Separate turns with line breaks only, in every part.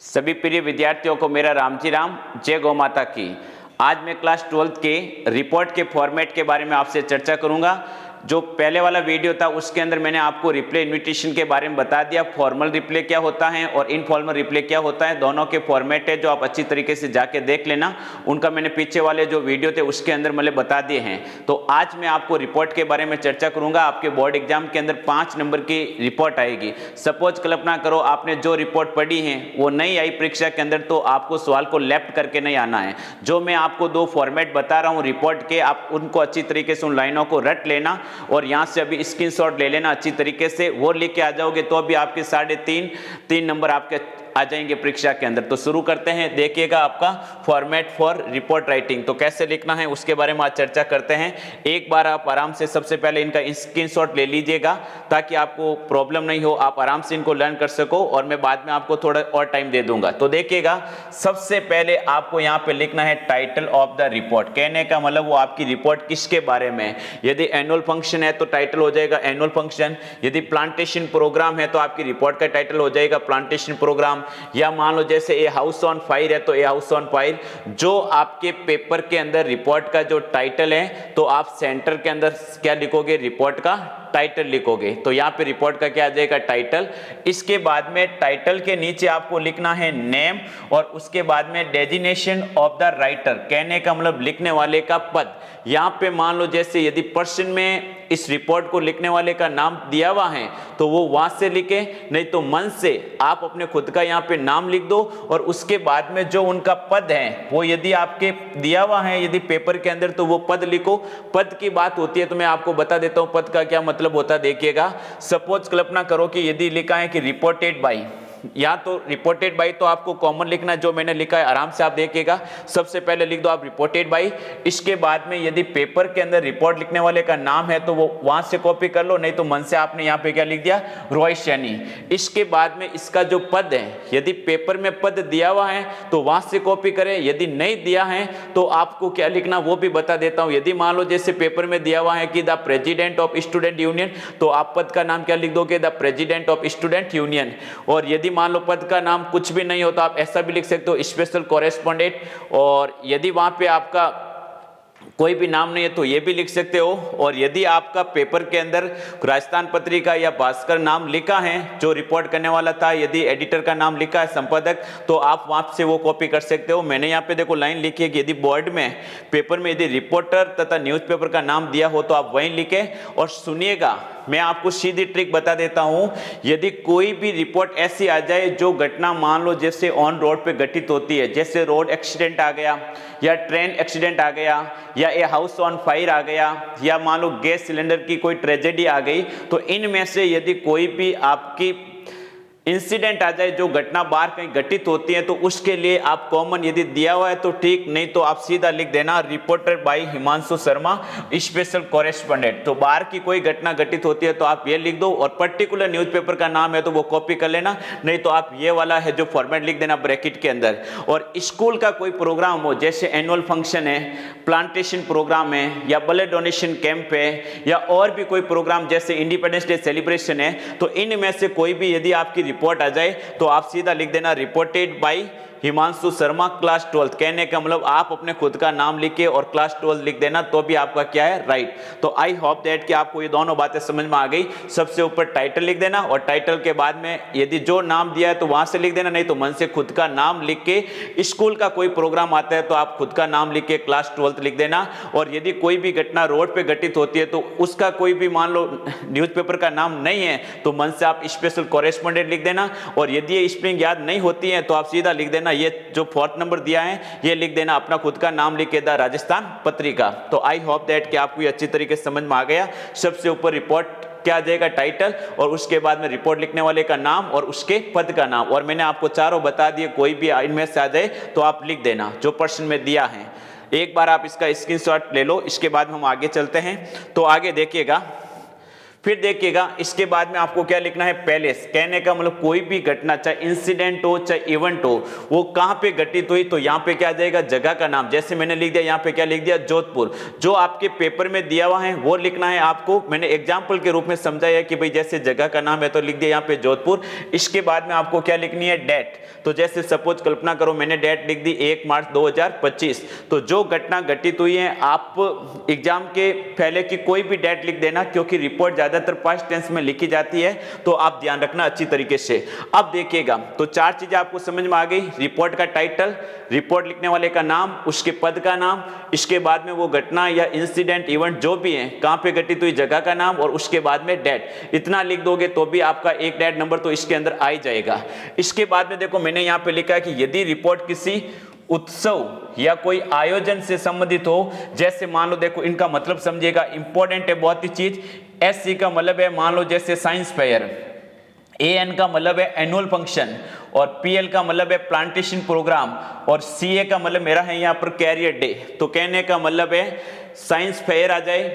सभी प्रिय विद्यार्थियों को मेरा राम जी राम, जय गौ माता की। आज मैं क्लास 12th के रिपोर्ट के फॉर्मेट के बारे में आपसे चर्चा करूंगा। जो पहले वाला वीडियो था उसके अंदर मैंने आपको रिप्ले इन्विटेशन के बारे में बता दिया, फॉर्मल रिप्ले क्या होता है और इनफॉर्मल रिप्ले क्या होता है, दोनों के फॉर्मेट है जो आप अच्छी तरीके से जाके देख लेना। उनका मैंने पीछे वाले जो वीडियो थे उसके अंदर मैंने बता दिए हैं। तो आज मैं आपको रिपोर्ट के बारे में चर्चा करूंगा। आपके बोर्ड एग्जाम के अंदर 5 नंबर की रिपोर्ट आएगी। सपोज कल्पना करो आपने जो रिपोर्ट पढ़ी है वो नहीं आई परीक्षा के अंदर, तो आपको सवाल को लेफ्ट करके नहीं आना है। जो मैं आपको 2 फॉर्मेट बता रहा हूँ रिपोर्ट के, आप उनको अच्छी तरीके से उन लाइनों को रट लेना और यहां से अभी स्क्रीनशॉट ले लेना अच्छी तरीके से। वो लिख के आ जाओगे तो अभी आपके 3.5 नंबर आपके आ जाएंगे परीक्षा के अंदर। तो शुरू करते हैं। देखिएगा आपका फॉर्मेट फॉर रिपोर्ट राइटिंग, तो कैसे लिखना है उसके बारे में आज चर्चा करते हैं। एक बार आप आराम से सबसे पहले इनका स्क्रीनशॉट ले लीजिएगा ताकि आपको प्रॉब्लम नहीं हो, आप आराम से इनको लर्न कर सको और मैं बाद में आपको थोड़ा और टाइम दे दूंगा। तो देखिएगा सबसे पहले आपको यहाँ पे लिखना है टाइटल ऑफ द रिपोर्ट। कहने का मतलब वो आपकी रिपोर्ट किसके बारे में है। यदि एनुअल फंक्शन है तो टाइटल हो जाएगा एनुअल फंक्शन, यदि प्लांटेशन प्रोग्राम है तो आपकी रिपोर्ट का टाइटल हो जाएगा प्लांटेशन प्रोग्राम, या मान लो जैसे ए हाउस ऑन फायर है तो ए हाउस ऑन फायर। जो आपके पेपर के अंदर रिपोर्ट का जो टाइटल है तो आप सेंटर के अंदर क्या लिखोगे, रिपोर्ट का टाइटल लिखोगे। तो यहाँ पे रिपोर्ट का क्या आ जाएगा, टाइटल। इसके बाद में टाइटल के नीचे आपको लिखना है नेम और उसके बाद में डेजिग्नेशन ऑफ द राइटर। कहने का मतलब लिखने वाले का पद। यहाँ पे मान लो जैसे यदि प्रश्न में इस रिपोर्ट को लिखने वाले का नाम दिया हुआ है तो वो वहां से लिखे, नहीं तो मन से आप अपने खुद का यहाँ पे नाम लिख दो और उसके बाद में जो उनका पद है वो यदि आपके दिया हुआ है यदि पेपर के अंदर तो वो पद लिखो। पद की बात होती है तो मैं आपको बता देता हूँ पद का क्या मतलब होता है। देखिएगा सपोज कल्पना करो कि यदि लिखा है कि रिपोर्टेड बाई, या तो रिपोर्टेड बाई तो आपको कॉमन लिखना है, जो मैंने लिखा है आराम से आप देखिएगा। सबसे पहले लिख दो आप रिपोर्टेड बाई। इसके बाद में यदि पेपर के अंदर रिपोर्ट लिखने वाले का नाम है तो वो वहां से कॉपी कर लो, नहीं तो मन से आपने यहाँ पे क्या लिख दिया, रोहित सैनी। इसके बाद में इसका जो पद है यदि पेपर में पद दिया हुआ है तो वहां से कॉपी करें, यदि नहीं दिया है तो आपको क्या लिखना वो भी बता देता हूं। यदि मान लो जैसे पेपर में दिया हुआ है कि the president of student union तो आप पद का नाम क्या लिख दोगे, the president of student union. और यदि मान लो पद का नाम कुछ भी नहीं हो तो आप ऐसा भी लिख सकते हो, स्पेशल कॉरेस्पोंडेंट। और यदि वहां पे आपका कोई भी नाम नहीं है तो ये भी लिख सकते हो। और यदि आपका पेपर के अंदर राजस्थान पत्रिका या भास्कर नाम लिखा है जो रिपोर्ट करने वाला था, यदि एडिटर का नाम लिखा है संपादक, तो आप वहां से वो कॉपी कर सकते हो। मैंने यहाँ पे देखो लाइन लिखी है कि यदि बोर्ड में पेपर में यदि रिपोर्टर तथा न्यूज़पेपर का नाम दिया हो तो आप वहीं लिखें। और सुनिएगा मैं आपको सीधी ट्रिक बता देता हूं, यदि कोई भी रिपोर्ट ऐसी आ जाए जो घटना मान लो जैसे ऑन रोड पे घटित होती है, जैसे रोड एक्सीडेंट आ गया या ट्रेन एक्सीडेंट आ गया या ए हाउस ऑन फायर आ गया या मान लो गैस सिलेंडर की कोई ट्रेजेडी आ गई, तो इनमें से यदि कोई भी आपकी इंसिडेंट आ जाए जो घटना बाहर कहीं घटित होती है तो उसके लिए आप कॉमन यदि दिया हुआ है तो ठीक, नहीं तो आप सीधा लिख देना reporter by Himanshu Sharma special correspondent. तो बाहर की कोई घटना घटित होती है तो आप ये लिख दो और पर्टिकुलर न्यूज़पेपर का नाम है तो वो कॉपी कर लेना, नहीं तो आप ये वाला है जो फॉर्मेट लिख देना ब्रैकेट के अंदर। और स्कूल का कोई प्रोग्राम हो जैसे एनुअल फंक्शन है, प्लांटेशन प्रोग्राम है या ब्लड डोनेशन कैंप है या और भी कोई प्रोग्राम जैसे इंडिपेंडेंस डे सेलिब्रेशन है, तो इनमें से कोई भी यदि आपकी रिपोर्ट आ जाए तो आप सीधा लिख देना reported by Himanshu Sharma class 12। कहने का मतलब आप अपने खुद का नाम लिखे और क्लास 12 लिख देना तो भी आपका क्या है, राइट। तो आई होप दैट कि आपको ये दोनों बातें समझ में आ गई। सबसे ऊपर टाइटल लिख देना और टाइटल के बाद में यदि जो नाम दिया है तो वहां से लिख देना, नहीं तो मन से खुद का नाम लिख के स्कूल का कोई प्रोग्राम आता है तो आप खुद का नाम लिख के क्लास 12 लिख देना। और यदि कोई भी घटना रोड पे घटित होती है तो उसका कोई भी मान लो न्यूज़पेपर का नाम नहीं है तो मन से आप स्पेशल कॉरेस्पोंडेंट लिख देना। और यदि ये स्पेलिंग याद नहीं होती है तो आप सीधा लिख देना, ये जो 4th नंबर दिया है ये लिख देना अपना खुद का नाम लिख के द राजस्थान पत्रिका। तो आई होप दैट कि आपको ये अच्छी तरीके से समझ में आ गया। सबसे ऊपर रिपोर्ट क्या आ जाएगा, टाइटल, और उसके बाद में रिपोर्ट लिखने वाले का नाम और उसके पद का नाम। और मैंने आपको चारों बता दिए, कोई भी इनमें से आ जाए तो आप लिख देना जो प्रश्न में दिया है। एक बार आप इसका स्क्रीनशॉट ले लो, इसके बाद हम आगे चलते हैं। तो आगे देखिएगा, फिर देखिएगा इसके बाद में आपको क्या लिखना है, पैलेस। कहने का मतलब कोई भी घटना, चाहे इंसिडेंट हो चाहे इवेंट हो, वो कहां पे घटित हुई, तो यहां पे क्या आ जाएगा, जगह का नाम। जैसे मैंने लिख दिया यहां पे, क्या लिख दिया, जोधपुर। जो आपके पेपर में दिया हुआ है वो लिखना है आपको। मैंने एग्जांपल के रूप में समझाया कि भाई जैसे जगह का नाम है तो लिख दिया यहां पे जोधपुर। इसके बाद में आपको क्या लिखनी है, डेट। तो जैसे सपोज कल्पना करो मैंने डेट लिख दी 1 मार्च 2025। तो जो घटना घटित हुई है, आप एग्जाम के पहले की कोई भी डेट लिख देना, क्योंकि रिपोर्ट ज्यादातर पास्ट टेंस में लिखी जाती है, तो आप ध्यान रखना अच्छी तरीके से। अब देखिएगा तो 4 चीजें आपको समझ में आ गई। रिपोर्ट का टाइटल, रिपोर्ट लिखने वाले का नाम, उसके पद का नाम, इसके बाद में वो घटना या इंसिडेंट इवेंट जो भी है कहां पे घटित हुई, जगह का नाम, और उसके बाद में डेट। इतना लिख दोगे तो भी आपका एक डेट नंबर तो इसके अंदर आ ही जाएगा। इसके बाद में देखो मैंने यहां पे लिखा है कि यदि रिपोर्ट किसी उत्सव या कोई आयोजन से संबंधित हो, जैसे मान लो, देखो इनका मतलब समझिएगा, इंपॉर्टेंट है बहुत ही चीज। एससी का मतलब है मान लो जैसे साइंस फेयर, एएन का मतलब है एनुअल फंक्शन, और पीएल का मतलब है प्लांटेशन प्रोग्राम, और सीए का मतलब मेरा है यहाँ पर कैरियर डे। तो कहने का मतलब है साइंस फेयर आ जाए,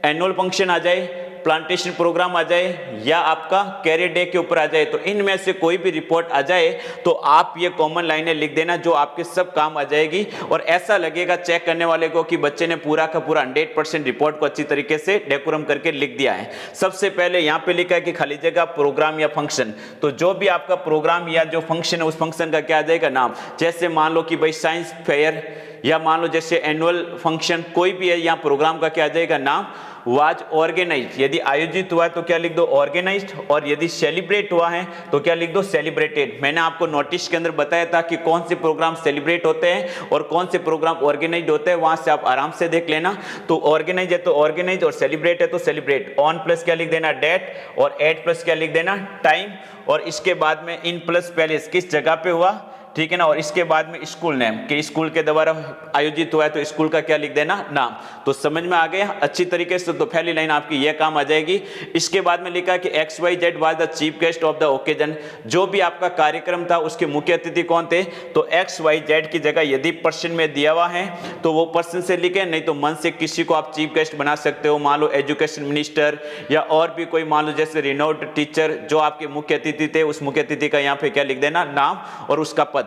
एनुअल फंक्शन आ जाए, प्लांटेशन प्रोग्राम आ जाए, या आपका कैरियर डे के ऊपर आ जाए, तो इनमें से कोई भी रिपोर्ट आ जाए तो आप ये कॉमन लाइनें लिख देना, जो आपके सब काम आ जाएगी। और ऐसा लगेगा चेक करने वाले को कि बच्चे ने पूरा का पूरा 100% रिपोर्ट को अच्छी तरीके से डेकोरम करके लिख दिया है। सबसे पहले यहाँ पे लिखा है कि खाली जगह प्रोग्राम या फंक्शन। तो जो भी आपका प्रोग्राम या जो फंक्शन है उस फंक्शन का क्या आ जाएगा, नाम। जैसे मान लो कि भाई साइंस फेयर, या मान लो जैसे एनुअल फंक्शन, कोई भी है, यहाँ प्रोग्राम का क्या आ जाएगा, नाम। वाज ऑर्गेनाइज्ड, यदि आयोजित हुआ है तो क्या लिख दो, ऑर्गेनाइज्ड। और यदि सेलिब्रेट हुआ है तो क्या लिख दो, सेलिब्रेटेड। मैंने आपको नोटिस के अंदर बताया था कि कौन से प्रोग्राम सेलिब्रेट होते हैं और कौन से प्रोग्राम ऑर्गेनाइज्ड होते हैं, वहां से आप आराम से देख लेना। तो ऑर्गेनाइज है तो ऑर्गेनाइज, और सेलिब्रेट है तो सेलिब्रेट। ऑन प्लस क्या लिख देना, डेट, और एट प्लस क्या लिख देना, टाइम, और इसके बाद में इन प्लस पैलेस, किस जगह पे हुआ, ठीक है ना। और इसके बाद में स्कूल नेम, कि स्कूल के द्वारा आयोजित हुआ है तो स्कूल का क्या लिख देना, नाम। तो समझ में आ गया अच्छी तरीके से। तो पहली लाइन आपकी ये काम आ जाएगी। इसके बाद में लिखा कि XYZ was the chief guest of the occasion. जो भी आपका कार्यक्रम था उसके मुख्य अतिथि कौन थे, तो XYZ की जगह यदि पर्सन में दिया हुआ है तो वो पर्सन से लिखे, नहीं तो मन से किसी को आप चीफ गेस्ट बना सकते हो। मान लो एजुकेशन मिनिस्टर, या और भी कोई, मान लो जैसे रिनोड टीचर, जो आपके मुख्य अतिथि थे, उस मुख्य अतिथि का यहाँ पे क्या लिख देना, नाम और उसका पद।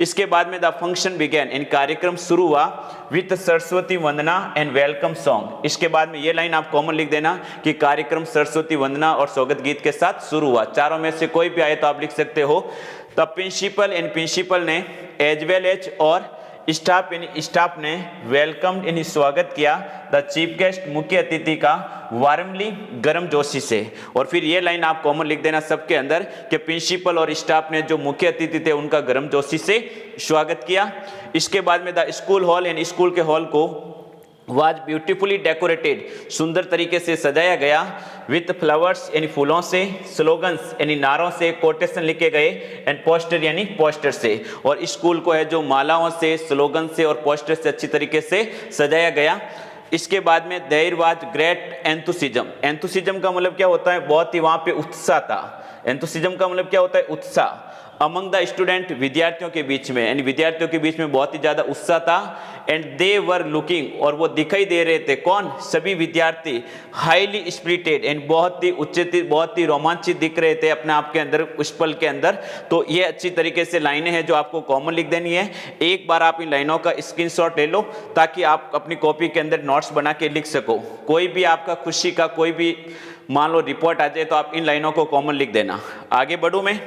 इसके बाद में द फंक्शन बिगेन, इन कार्यक्रम शुरू हुआ with Saraswati Vandana and welcome song. इसके बाद में ये लाइन आप कॉमन लिख देना कि कार्यक्रम सरस्वती वंदना और स्वागत गीत के साथ शुरू हुआ। चारों में से कोई भी आए तो आप लिख सकते हो। द प्रिंसिपल एंड प्रिंसिपल ने एज वेल एज, और स्टाफ ने वेलकम यानी स्वागत किया द चीफ गेस्ट, मुख्य अतिथि का, वार्मली गर्म जोशी से। और फिर ये लाइन आप कॉमन लिख देना सबके अंदर कि प्रिंसिपल और स्टाफ ने जो मुख्य अतिथि थे उनका गर्म जोशी से स्वागत किया। इसके बाद में द स्कूल हॉल यानी स्कूल के हॉल को वाज ब्यूटीफुली डेकोरेटेड, सुंदर तरीके से सजाया गया, विथ फ्लावर्स यानी फूलों से, स्लोगन्स यानी नारों से, कोटेशन लिखे गए, एंड पोस्टर यानी पोस्टर से। और स्कूल को है जो मालाओं से, स्लोगन से और पोस्टर से अच्छी तरीके से सजाया गया। इसके बाद में देयर वाज ग्रेट एंथुसिज्म। एंथुसिज्म का मतलब क्या होता है, बहुत ही वहां पे उत्साह था। एंथुसिज्म का मतलब क्या होता है, उत्साह। अमंग द स्टूडेंट, विद्यार्थियों के बीच में, यानी विद्यार्थियों के बीच में बहुत ही ज्यादा उत्साह था। एंड दे वर लुकिंग, और वो दिखाई दे रहे थे, कौन, सभी विद्यार्थी, हाईली स्पिरिटेड एंड बहुत ही उच्चतित, बहुत ही रोमांचित दिख रहे थे अपने आप के अंदर उस पल के अंदर। तो ये अच्छी तरीके से लाइनें हैं जो आपको कॉमन लिख देनी है। एक बार आप इन लाइनों का स्क्रीनशॉट ले लो ताकि आप अपनी कॉपी के अंदर नोट्स बना के लिख सको। कोई भी आपका खुशी का कोई भी मान लो रिपोर्ट आ जाए तो आप इन लाइनों को कॉमन लिख देना। आगे बढ़ूं मैं,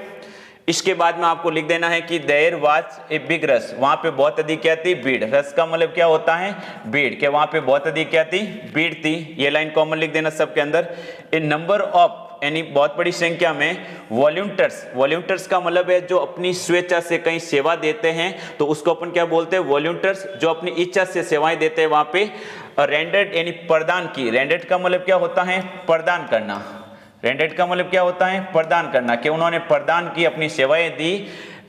इसके बाद में आपको लिख देना है कि there was a big rush, वहां पे बहुत अधिक क्या थी, भीड़। रश का मतलब क्या होता है, भीड़, के वहां पे बहुत अधिक क्या थी, भीड़ थी। ये लाइन कॉमन लिख देना सबके अंदर। ए नंबर ऑफ, यानी बहुत बड़ी संख्या में, वॉलंटियर्स, वॉलंटियर्स का मतलब है जो अपनी स्वेच्छा से कहीं सेवा देते हैं तो उसको अपन क्या बोलते हैं, वॉलंटियर्स। जो अपनी इच्छा से सेवाएं देते हैं वहां पे। रेंडर्ड यानी प्रदान की, रेंडर्ड का मतलब क्या होता है, प्रदान करना। रेंडेड का मतलब क्या होता है, प्रदान करना, कि उन्होंने प्रदान की, अपनी सेवाएं दी,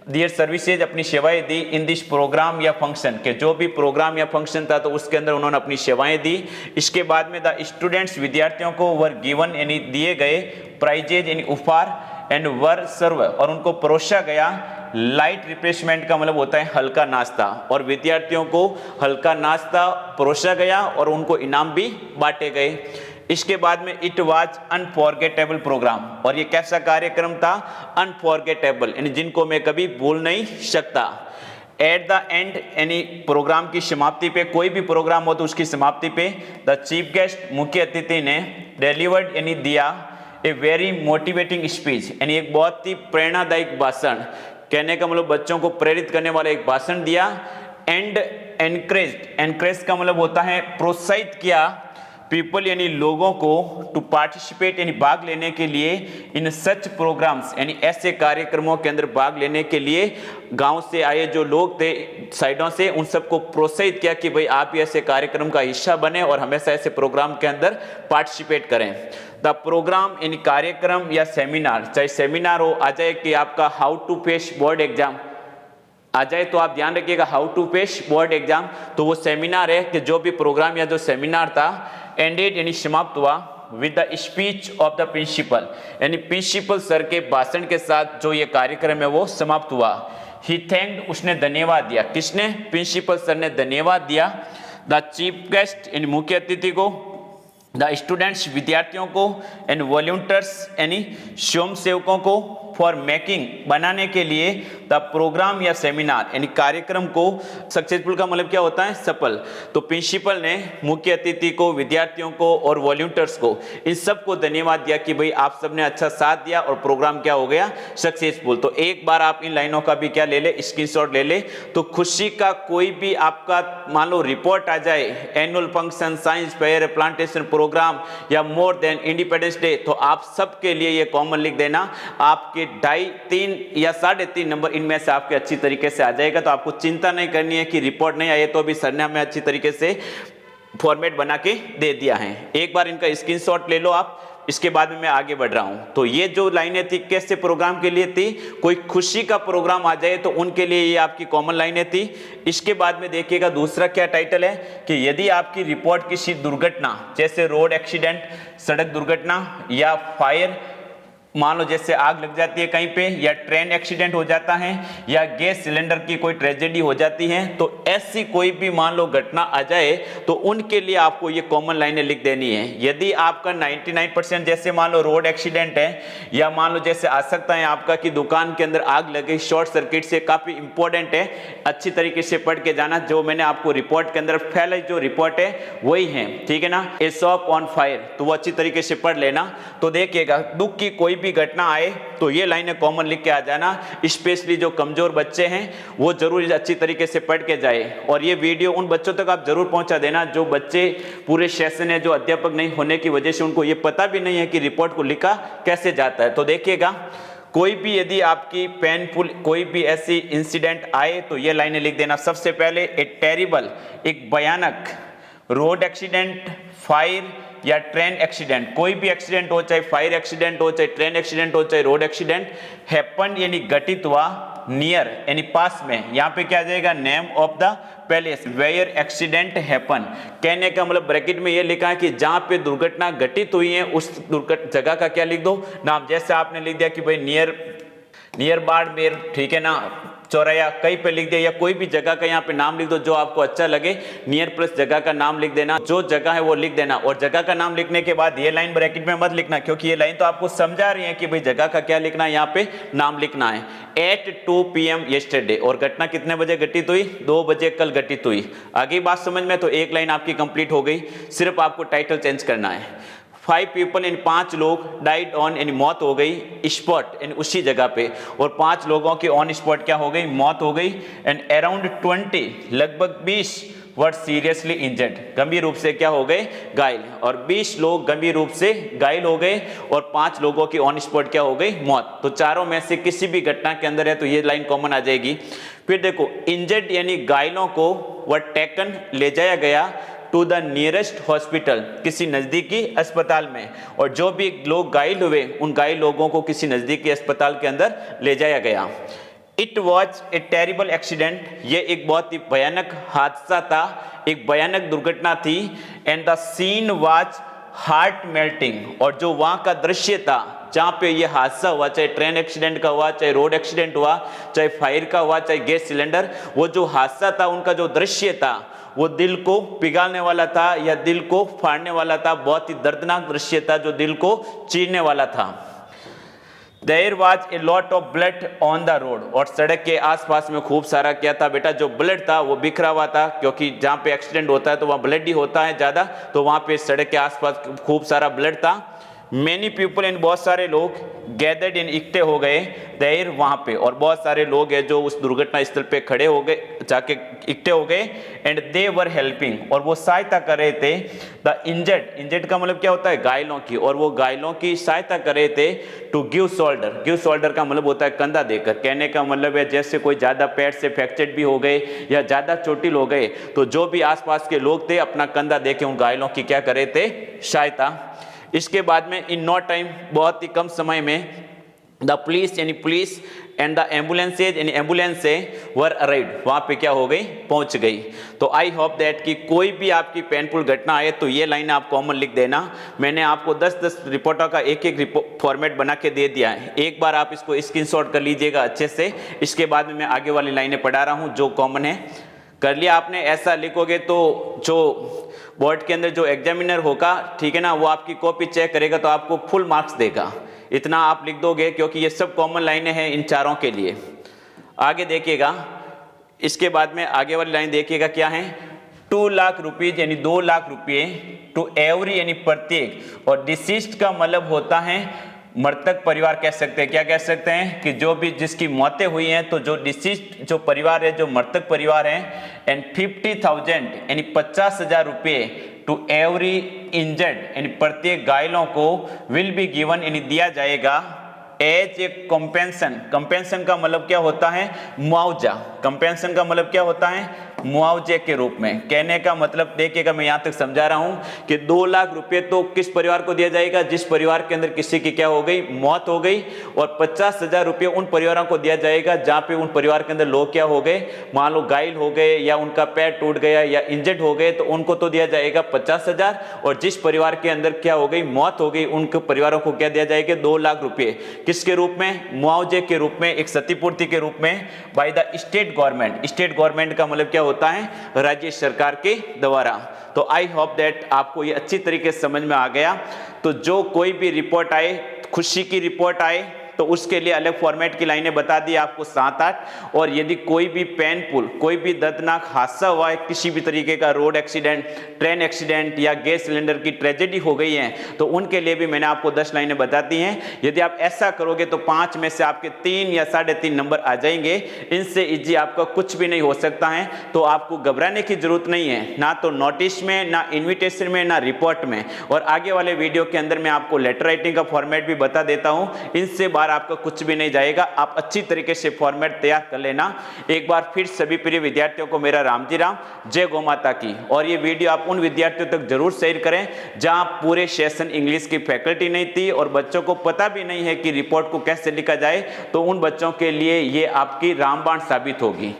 दियर सर्विसेज, अपनी सेवाएं दी, इन दिस प्रोग्राम या फंक्शन, के जो भी प्रोग्राम या फंक्शन था तो उसके अंदर उन्होंने अपनी सेवाएं दी। इसके बाद में द स्टूडेंट्स, विद्यार्थियों को, वर गिवन यानी दिए गए, प्राइजेज यानी उपहार, एंड वर सर्व, और उनको परोसा गया, लाइट रिफ्रेशमेंट का मतलब होता है हल्का नाश्ता, और विद्यार्थियों को हल्का नाश्ता परोसा गया और उनको इनाम भी बांटे गए। इसके बाद में इट वाज अनफॉरगेटेबल प्रोग्राम, और ये कैसा कार्यक्रम था, अनफॉरगेटेबल, यानी जिनको मैं कभी भूल नहीं सकता। एट द एंड यानी प्रोग्राम की समाप्ति पे, कोई भी प्रोग्राम हो तो उसकी समाप्ति पे द चीफ गेस्ट मुख्य अतिथि ने डिलीवर्ड यानी दिया ए वेरी मोटिवेटिंग स्पीच, यानी एक बहुत ही प्रेरणादायक भाषण, कहने का मतलब बच्चों को प्रेरित करने वाला एक भाषण दिया। एंड एनकरेज का मतलब होता है प्रोत्साहित किया पीपल यानी लोगों को टू पार्टिसिपेट यानी भाग लेने के लिए इन सच प्रोग्राम्स, यानी ऐसे कार्यक्रमों के अंदर भाग लेने के लिए गांव से आए जो लोग थे साइडों से, उन सबको प्रोत्साहित किया कि भाई आप भी ऐसे कार्यक्रम का हिस्सा बने और हमेशा ऐसे प्रोग्राम के अंदर पार्टिसिपेट करें। द प्रोग्राम यानी कार्यक्रम या सेमिनार, चाहे सेमिनार हो, आ जाए कि आपका how to face board exam आ जाए तो आप ध्यान रखिएगा, how to face board exam, तो वो सेमिनार है कि जो भी प्रोग्राम या जो सेमिनार था एंडेड यानी समाप्त हुआ with the speech of the principal, यानी प्रिंसिपल सर के भाषण के साथ जो ये कार्यक्रम है वो समाप्त हुआ। ही थैंक्ड, उसने धन्यवाद दिया, किसने, प्रिंसिपल सर ने धन्यवाद दिया द चीफ गेस्ट यानी मुख्य अतिथि को, द स्टूडेंट्स विद्यार्थियों को, एंड वॉलंटियर्स यानी स्वयं सेवकों को, फॉर मेकिंग बनाने के लिए द प्रोग्राम या सेमिनार यानी कार्यक्रम को सक्सेसफुल का मतलब क्या होता है, सफल। तो प्रिंसिपल ने मुख्य अतिथि को, विद्यार्थियों को और वॉलंटियर्स को, इन सबको धन्यवाद दिया कि भाई आप सबने अच्छा साथ दिया और प्रोग्राम क्या हो गया, सक्सेसफुल। तो एक बार आप इन लाइनों का भी क्या ले ले, स्क्रीनशॉट ले ले। तो खुशी का कोई भी आपका मान लो रिपोर्ट आ जाए, annual function, science fair, plantation program या मोर देन इंडिपेंडेंस डे, तो आप सबके लिए ये कॉमन लिख देना, आपके 2.5, 3 या 3.5 नंबर इनमें से आपके अच्छी तरीके से आ जाएगा। तो आपको चिंता नहीं करनी है कि रिपोर्ट नहीं आई तो भी सर ने हमें अच्छी तरीके से फॉर्मेट बना के दे दिया है। एक बार इनका स्क्रीनशॉट ले लो आप, इसके बाद में मैं आगे बढ़ रहा हूं। तो ये जो लाइनें थी कैसे प्रोग्राम के लिए थी, कोई खुशी का प्रोग्राम आ जाए तो उनके लिए ये आपकी कॉमन लाइनें थी। इसके बाद में देखिएगा दूसरा क्या टाइटल है कि यदि आपकी रिपोर्ट किसी दुर्घटना जैसे रोड एक्सीडेंट, सड़क दुर्घटना या फायर, मान लो जैसे आग लग जाती है कहीं पे, या ट्रेन एक्सीडेंट हो जाता है, या गैस सिलेंडर की कोई ट्रेजेडी हो जाती है, तो ऐसी कोई भी मान लो घटना आ जाए तो उनके लिए आपको ये कॉमन लाइनें लिख देनी है। यदि आपका 99% जैसे मान लो रोड एक्सीडेंट है, या मान लो जैसे आ सकता है आपका कि दुकान के अंदर आग लगे शॉर्ट सर्किट से, काफी इंपॉर्टेंट है, अच्छी तरीके से पढ़ के जाना। जो मैंने आपको रिपोर्ट के अंदर पहले जो रिपोर्ट है वही है, ठीक है ना, ए शॉप ऑन फायर, तो वो अच्छी तरीके से पढ़ लेना। तो देखिएगा दुख की कोई भी घटना आए तो ये लाइनें कॉमन लिख के आ जाना। स्पेशली जो कमजोर बच्चे हैं वो जरूर अच्छी तरीके से पढ़ के जाए, और ये वीडियो उन बच्चों तक आप जरूर पहुंचा देना जो बच्चे पूरे सेशन है, जो अध्यापक नहीं होने की वजह से उनको ये पता भी नहीं है कि रिपोर्ट को लिखा कैसे जाता है। तो देखिएगा कोई भी यदि आपकी पेनफुल कोई भी ऐसी इंसिडेंट आए तो ये लाइनें लिख देना। सबसे पहले ए टेरिबल, एक भयानक, रोड एक्सीडेंट, फायर या ट्रेन एक्सीडेंट, कोई भी एक्सीडेंट हो, चाहे फायर एक्सीडेंट हो, चाहे ट्रेन एक्सीडेंट हो, चाहे रोड एक्सीडेंट, हैपन यानी घटित हुआ, नियर यानी पास में, यहाँ पे क्या आ जाएगा, name of the place where accident happen, कहने का मतलब ब्रैकेट में ये लिखा है कि जहाँ पे दुर्घटना घटित हुई है उस जगह का क्या लिख दो, नाम। जैसे आपने लिख दिया कि भाई नियर बाड़मेर, ठीक है ना, चौराया, कहीं पे लिख दिया, या कोई भी जगह का यहाँ पे नाम लिख दो जो आपको अच्छा लगे, नियर प्लस जगह का नाम लिख देना, जो जगह है वो लिख देना। और जगह का नाम लिखने के बाद ये लाइन ब्रैकेट में मत लिखना, क्योंकि ये लाइन तो आपको समझा रही है कि भाई जगह का क्या लिखना है, यहाँ पे नाम लिखना है। एट 2 PM येस्टरडे, और घटना कितने बजे घटित हुई, 2 बजे कल घटित हुई। आगे बात समझ में, तो एक लाइन आपकी कंप्लीट हो गई, सिर्फ आपको टाइटल चेंज करना है। 5 people इन 5 लोग डाइड ऑन यानी मौत हो गई, स्पॉट यानी उसी जगह पे, और 5 लोगों की ऑन स्पॉट क्या हो गई, मौत हो गई। एंड अराउंड 20 लगभग 20 वर सीरियसली इंजर्ड, गंभीर रूप से क्या हो गए, घायल, और 20 लोग गंभीर रूप से घायल हो गए, और 5 लोगों की ऑन स्पॉट क्या हो गई, मौत। तो चारों में से किसी भी घटना के अंदर है तो ये लाइन कॉमन आ जाएगी। फिर देखो इंजर्ड यानी घायलों को वर टेकन ले जाया गया टू द नियरेस्ट हॉस्पिटल, किसी नजदीकी अस्पताल में, और जो भी लोग घायल हुए उन घायल लोगों को किसी नजदीकी अस्पताल के अंदर ले जाया गया। It was a terrible accident, ये एक बहुत ही भयानक हादसा था, एक भयानक दुर्घटना थी। And the scene was heart melting, और जो वहां का दृश्य था जहाँ पे ये हादसा हुआ, चाहे ट्रेन एक्सीडेंट का हुआ, चाहे रोड एक्सीडेंट हुआ, चाहे फायर का हुआ, चाहे गैस सिलेंडर, वो जो हादसा था उनका जो दृश्य था वो दिल को पिघालने वाला था या दिल को फाड़ने वाला था। बहुत ही दर्दनाक दृश्य था जो दिल को चीरने वाला था। There was a lot of blood on the road, और सड़क के आसपास में खूब सारा क्या था बेटा, जो ब्लड था वो बिखरा हुआ था, क्योंकि जहाँ पे एक्सीडेंट होता है तो वहाँ ब्लड ही होता है ज़्यादा, तो वहाँ पे सड़क के आसपास खूब सारा ब्लड था। Many people, इन बहुत सारे लोग गैदर्ड इन इकट्ठे हो गए देर वहाँ पे, और बहुत सारे लोग हैं जो उस दुर्घटना स्थल पे खड़े हो गए, जाके इकट्ठे हो गए। एंड दे वर हेल्पिंग, और वो सहायता कर रहे थे द इंजर्ड, इंजर्ड का मतलब क्या होता है, घायलों की, और वो घायलों की सहायता कर रहे थे to give shoulder, give shoulder का मतलब होता है कंधा देकर। कहने का मतलब है जैसे कोई ज़्यादा पैर से फ्रैक्चर्ड भी हो गए या ज़्यादा चोटिल हो गए तो जो भी आसपास के लोग थे अपना कंधा दे के उन घायलों की क्या कर रहे थे, सहायता। इसके बाद में इन नो टाइम, बहुत ही कम समय में, द पुलिस यानी पुलिस एंड द एम्बुलेंसेज यानी एम्बुलेंस से वर अराइव्ड, वहाँ पे क्या हो गई, पहुँच गई। तो आई होप दैट कि कोई भी आपकी पेनफुल घटना आए तो ये लाइन आप कॉमन लिख देना। मैंने आपको 10-10 रिपोर्टों का एक फॉर्मेट बना के दे दिया है, एक बार आप इसको स्क्रीनशॉट कर लीजिएगा अच्छे से। इसके बाद में मैं आगे वाली लाइनें पढ़ा रहा हूँ जो कॉमन है। कर लिया आपने, ऐसा लिखोगे तो जो बोर्ड के अंदर जो एग्जामिनर होगा, ठीक है ना, वो आपकी कॉपी चेक करेगा तो आपको फुल मार्क्स देगा। इतना आप लिख दोगे क्योंकि ये सब कॉमन लाइनें हैं इन चारों के लिए। आगे देखिएगा, इसके बाद में आगे वाली लाइन देखिएगा क्या है, 2 लाख रुपीज यानी 2 लाख रुपये टू एवरी यानी प्रत्येक, और डिसीज्ड का मतलब होता है मृतक परिवार कह सकते हैं। क्या कह सकते हैं कि जो भी जिसकी मौतें हुई हैं, तो जो डिसीज्ड जो परिवार है, जो मृतक परिवार है, एंड 50,000 यानी 50,000 रुपये टू एवरी इंजर्ड यानी प्रत्येक घायलों को विल बी गिवन यानी दिया जाएगा एज ए कंपेंशन। कंपेंशन का मतलब क्या होता है, मुआवजा। कंपेंशन का मतलब क्या होता है, मुआवजे के रूप में। कहने का मतलब देखिएगा, मैं यहाँ तक समझा रहा हूँ कि 2 लाख रुपए तो किस परिवार को दिया जाएगा, जिस परिवार के अंदर किसी की क्या हो गई, मौत हो गई, और 50,000 रुपये उन परिवारों को दिया जाएगा जहाँ पे उन परिवार के अंदर लोग क्या हो गए, मान लो घायल हो गए या उनका पैर टूट गया या इंजर्ड हो गए, तो उनको तो दिया जाएगा 50,000, और जिस परिवार के अंदर क्या हो गई, मौत हो गई, उनके परिवारों को क्या दिया जाएगा, 2 लाख रुपये। किसके रूप में, मुआवजे के रूप में, एक क्षतिपूर्ति के रूप में by the state government. State government का मतलब क्या होता है, राज्य सरकार के द्वारा। तो आई होप दैट आपको ये अच्छी तरीके से समझ में आ गया। तो जो कोई भी रिपोर्ट आए, खुशी की रिपोर्ट आए, तो उसके लिए अलग फॉर्मेट की लाइनें बता दी आपको 7-8। और यदि कोई भी पेनफुल, कोई भी दर्दनाक हादसा हुआ है, किसी भी तरीके का रोड एक्सीडेंट, ट्रेन एक्सीडेंट या गैस सिलेंडर की ट्रेजेडी हो गई है, तो उनके लिए भी मैंने आपको 10 लाइनें बता दी हैं। यदि आप ऐसा करोगे तो 5 में से आपके 3 या 3.5 नंबर आ जाएंगे। इनसे इजी आपका कुछ भी नहीं हो सकता है, तो आपको घबराने की जरूरत नहीं है, ना तो नोटिस में, ना इन्विटेशन में, ना रिपोर्ट में। और आगे वाले वीडियो के अंदर मैं आपको लेटर राइटिंग का फॉर्मेट भी बता देता हूं। इनसे बाहर आपका कुछ भी नहीं जाएगा। आप अच्छी तरीके से फॉर्मेट तैयार कर लेना। एक बार फिर सभी प्रिय विद्यार्थियों को मेरा राम जी राम, जय गौ माता की। और ये वीडियो आप उन विद्यार्थियों तक जरूर शेयर करें जहां पूरे सेशन इंग्लिश की फैकल्टी नहीं थी और बच्चों को पता भी नहीं है कि रिपोर्ट को कैसे लिखा जाए, तो उन बच्चों के लिए ये आपकी रामबाण साबित होगी।